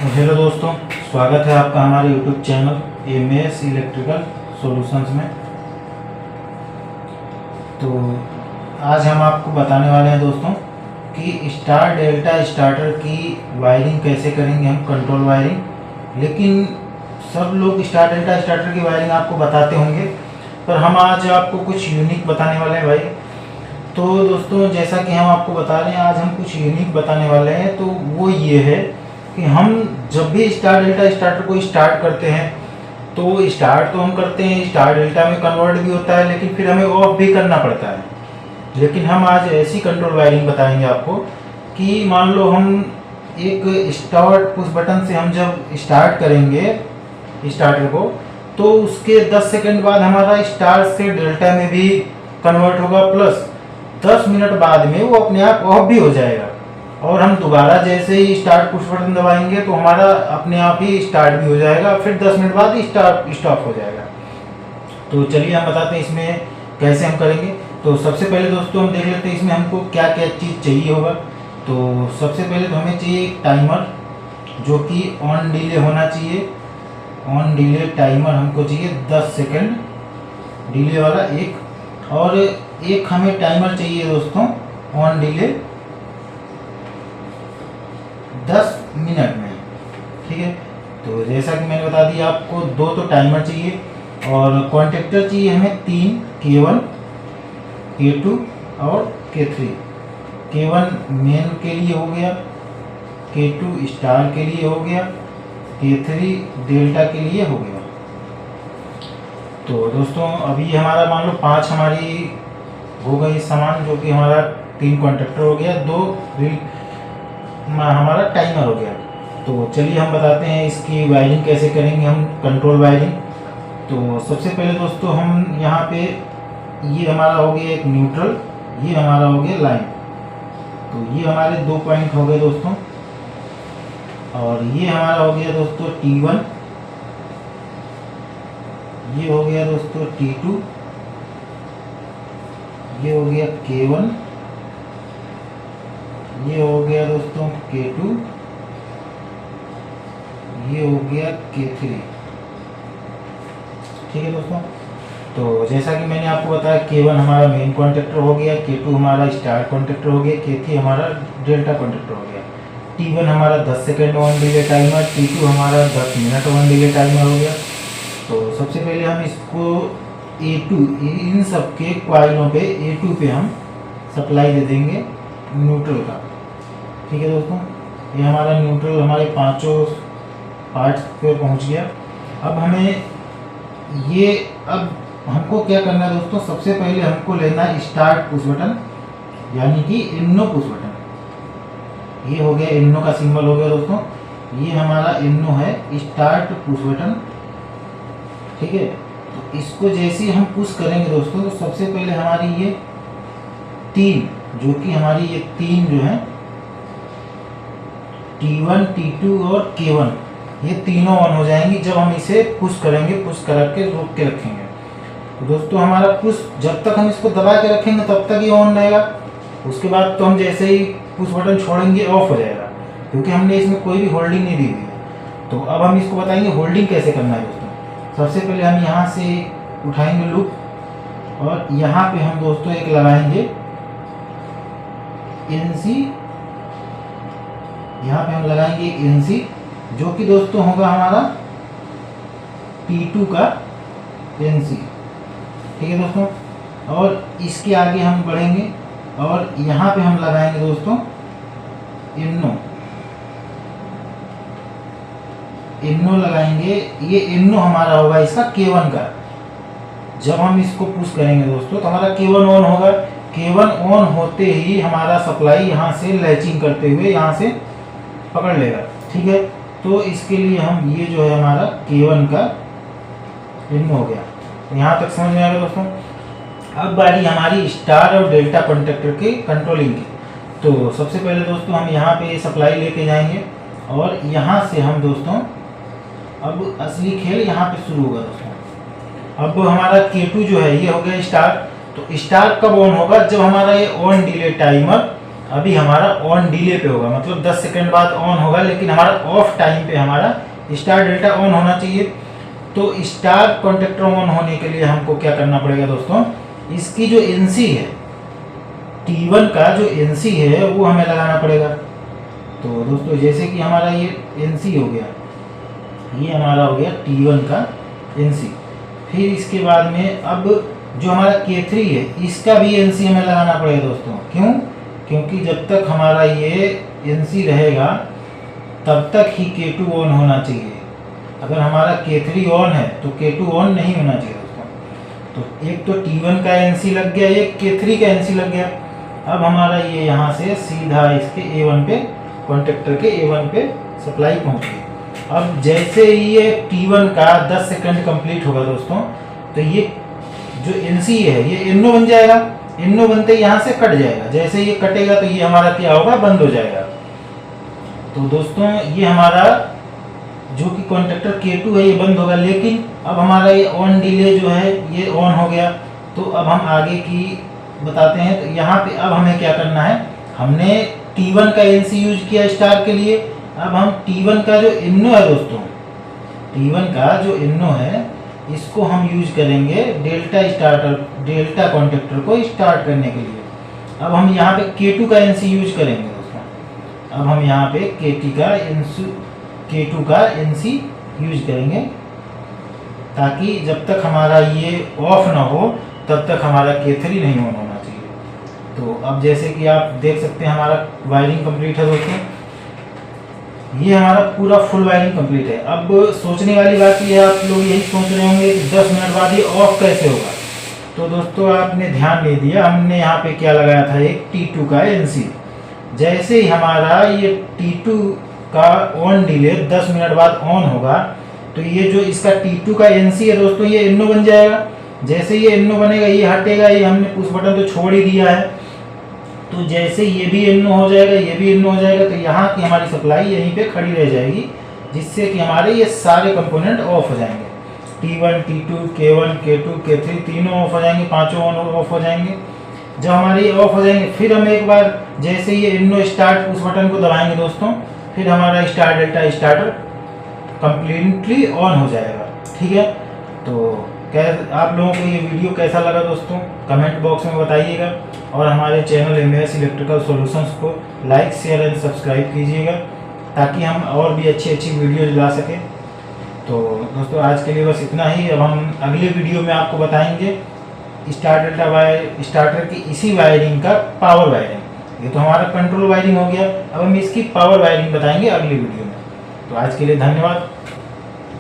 Hello दोस्तों, स्वागत है आपका हमारे YouTube channel MS electrical solutions में। तो आज हम आपको बताने वाले हैं दोस्तों कि स्टार डेल्टा स्टार्टर की वायरिंग कैसे करेंगे हम, कंट्रोल वायरिंग। लेकिन सब लोग स्टार डेल्टा स्टार्टर की वायरिंग आपको बताते होंगे, पर हम आज आपको कुछ यूनिक बताने वाले हैं भाई। तो दोस्तों, जैसा कि हम आपको बता रहे हैं, आज हम कुछ यूनिक बताने वाले हैं। तो वो ये है कि हम जब भी स्टार डेल्टा स्टार्टर को स्टार्ट करते हैं तो स्टार्ट तो हम करते हैं, स्टार डेल्टा में कन्वर्ट भी होता है, लेकिन फिर हमें ऑफ भी करना पड़ता है। लेकिन हम आज ऐसी कंट्रोल वायरिंग बताएंगे आपको कि मान लो हम एक स्टार्ट पुश बटन से हम जब स्टार्ट करेंगे स्टार्टर को, तो उसके 10 सेकंड बाद हमारा स्टार से डेल्टा में भी कन्वर्ट होगा, प्लस 10 मिनट बाद में वो अपने आप ऑफ भी हो जाएगा। और हम दोबारा जैसे ही स्टार्ट पुश बटन दबाएंगे तो हमारा अपने आप ही स्टार्ट भी हो जाएगा, फिर 10 मिनट बाद स्टार्ट स्टॉप हो जाएगा। तो चलिए हम बताते हैं इसमें कैसे हम करेंगे। तो सबसे पहले दोस्तों हम देख लेते हैं इसमें हमको क्या क्या चीज़ चाहिए होगा। तो सबसे पहले तो हमें चाहिए एक टाइमर जो कि ऑन डिले होना चाहिए। ऑन डिले टाइमर हमको चाहिए 10 सेकेंड डिले वाला एक, और एक हमें टाइमर चाहिए दोस्तों ऑन डिले 10 मिनट में। ठीक है, तो जैसा कि मैंने बता दिया आपको, दो तो टाइमर चाहिए और कॉन्टेक्टर चाहिए हमें 3, K1, K2 और K3। K1 मेन के लिए हो गया, K2 स्टार के लिए हो गया, K3 डेल्टा के लिए हो गया। तो दोस्तों अभी हमारा मान लो 5 हमारी हो गई सामान, जो कि हमारा 3 कॉन्टेक्टर हो गया, 2 हमारा टाइमर हो गया। तो चलिए हम बताते हैं इसकी वायरिंग कैसे करेंगे हम, कंट्रोल वायरिंग। तो सबसे पहले दोस्तों हम यहाँ पे, ये हमारा हो गया एक न्यूट्रल, ये हमारा हो गया लाइन। तो ये हमारे 2 पॉइंट हो गए दोस्तों, और ये हमारा हो गया दोस्तों T1, ये हो गया दोस्तों T2, ये हो गया K1, ये हो गया दोस्तों K2, ये हो गया K3। ठीक है दोस्तों, तो जैसा कि मैंने आपको बताया, K1 हमारा मेन कॉन्टेक्टर हो गया, K2 हमारा स्टार कॉन्टेक्टर हो गया, K3 हमारा डेल्टा कॉन्टेक्टर हो गया, T1 हमारा 10 second on delay timer, T2 हमारा 10 मिनट ऑन डिले टाइमर हो गया। तो सबसे पहले हम इसको A2, इन सब के क्वाइलों पे A2 पे हम सप्लाई दे देंगे न्यूट्रल का। ठीक है दोस्तों, ये हमारा न्यूट्रल हमारे 5 पार्ट्स पे पहुंच गया। अब हमें ये, अब हमको क्या करना है दोस्तों, सबसे पहले हमको लेना है स्टार्ट पुश बटन, यानी कि इन्नो पुश बटन। ये हो गया इन्नो का सिंबल हो गया दोस्तों, ये हमारा इन्नो है स्टार्ट पुश बटन। ठीक है, तो इसको जैसे ही हम पुश करेंगे दोस्तों, तो सबसे पहले हमारी ये 3, जो कि हमारी ये 3 जो है T1, T2 और K1, ये तीनों ऑन हो जाएंगी जब हम इसे पुश करेंगे, पुश करके रोक के रखेंगे। तो दोस्तों हमारा पुश, जब तक हम इसको दबा के रखेंगे तब तक ये ऑन रहेगा। उसके बाद तो हम जैसे ही पुश बटन छोड़ेंगे ऑफ हो जाएगा, क्योंकि हमने इसमें कोई भी होल्डिंग नहीं दी हुई है। तो अब हम इसको बताएंगे होल्डिंग कैसे करना है दोस्तों। सबसे पहले हम यहाँ से उठाएंगे लूप, और यहाँ पे हम दोस्तों एक लगाएंगे NC, यहाँ पे हम लगाएंगे एक NC, जो कि दोस्तों होगा हमारा T2 का NC। ठीक है दोस्तों, और इसके आगे हम बढ़ेंगे और यहाँ पे हम लगाएंगे दोस्तों इन्नो लगाएंगे। ये इन्नो हमारा होगा इसका K1 का। जब हम इसको पुश करेंगे दोस्तों तो हमारा K1 ऑन होगा। K1 ऑन होते ही हमारा सप्लाई यहाँ से लैचिंग करते हुए यहाँ से पकड़ लेगा। ठीक है, तो इसके लिए हम, ये जो है हमारा K1 का इन्नो हो गया। यहाँ तक समझ में आ गया दोस्तों। अब बारी हमारी स्टार और डेल्टा कॉन्टेक्टर के कंट्रोलिंग की। तो सबसे पहले दोस्तों हम यहाँ पे सप्लाई लेके जाएंगे, और यहाँ से हम दोस्तों, अब असली खेल यहाँ पे शुरू होगा दोस्तों। अब हमारा K2 जो है ये हो गया स्टार। तो स्टार कब ऑन होगा, जब हमारा ये ऑन डिले टाइमर अभी हमारा ऑन डिले पे होगा, मतलब 10 सेकंड बाद ऑन होगा, लेकिन हमारा ऑफ टाइम पे हमारा स्टार डेल्टा ऑन होना चाहिए। तो स्टार कॉन्टेक्टर ऑन होने के लिए हमको क्या करना पड़ेगा दोस्तों, इसकी जो एनसी है T1 का जो एनसी है वो हमें लगाना पड़ेगा। तो दोस्तों जैसे कि हमारा ये एनसी हो गया, ये हमारा हो गया T1 का एनसी। फिर इसके बाद में अब जो हमारा K3 है इसका भी एनसी हमें लगाना पड़ेगा दोस्तों। क्यों? क्योंकि जब तक हमारा ये एनसी रहेगा तब तक ही K2 ऑन होना चाहिए। अगर हमारा K3 ऑन है तो K2 ऑन नहीं होना चाहिए दोस्तों। तो एक तो T1 का एनसी लग गया, एक K3 का एनसी लग गया। अब हमारा ये यहाँ से सीधा इसके A1 पे, कॉन्टेक्टर के A1 पे सप्लाई पहुँच गई। अब जैसे ही ये T1 का 10 सेकंड कंप्लीट होगा दोस्तों, तो ये जो NC है ये NO बन जाएगा। NO बनते ही यहाँ से कट जाएगा। जैसे ये कटेगा तो ये हमारा क्या होगा, बंद हो जाएगा। तो दोस्तों ये हमारा जो कि कॉन्टेक्टर K2 है ये बंद होगा, लेकिन अब हमारा ये ऑन डिले जो है ये ऑन हो गया। तो अब हम आगे की बताते हैं। तो यहाँ पे अब हमें क्या करना है, हमने T1 का NC यूज किया स्टार के लिए। अब हम T1 का जो NO है दोस्तों, T1 का जो NO है इसको हम यूज करेंगे डेल्टा कॉन्टेक्टर को स्टार्ट करने के लिए। अब हम यहाँ पे K2 का NC यूज करेंगे दोस्तों। अब हम यहाँ पे K2 का NC यूज करेंगे, ताकि जब तक हमारा ये ऑफ ना हो तब तक हमारा K3 नहीं ऑन होना चाहिए। तो अब जैसे कि आप देख सकते हैं हमारा वायरिंग कंप्लीट है दोस्तों। ये हमारा पूरा फुल वायरिंग कंप्लीट है। अब सोचने वाली बात ये है, आप लोग यही सोच रहे होंगे कि 10 मिनट बाद ये ऑफ कैसे होगा। तो दोस्तों आपने ध्यान नहीं दिया, हमने यहाँ पे क्या लगाया था, एक T2 का NC। जैसे ही हमारा ये T2 का ऑन डिले 10 मिनट बाद ऑन होगा, तो ये जो इसका T2 का NC है दोस्तों ये NO बन जाएगा। जैसे ये NO बनेगा ये हटेगा, ये हमने पुश बटन तो छोड़ ही दिया है। तो जैसे ये भी NO हो जाएगा, ये भी NO हो जाएगा, तो यहाँ की हमारी सप्लाई यहीं पे खड़ी रह जाएगी, जिससे कि हमारे ये सारे कंपोनेंट ऑफ हो जाएंगे। T1, T2, K1, K2, K3 तीनों ऑफ हो जाएंगे, पांचों ऑफ हो जाएंगे। जब हमारे ये ऑफ हो जाएंगे फिर हम एक बार जैसे ये NO स्टार्ट उस बटन को दबाएंगे दोस्तों, फिर हमारा star delta starter completely on हो जाएगा। ठीक है, तो आप लोगों को ये वीडियो कैसा लगा दोस्तों, कमेंट बॉक्स में बताइएगा। और हमारे चैनल MS इलेक्ट्रिकल सॉल्यूशंस को लाइक, शेयर एंड सब्सक्राइब कीजिएगा, ताकि हम और भी अच्छी अच्छी वीडियो ला सकें। तो दोस्तों आज के लिए बस इतना ही। अब हम अगले वीडियो में आपको बताएंगे स्टार डेल्टा स्टार्टर की इसी वायरिंग का पावर वायरिंग। ये तो हमारा कंट्रोल वायरिंग हो गया, अब हम इसकी पावर वायरिंग बताएंगे अगली वीडियो में। तो आज के लिए धन्यवाद।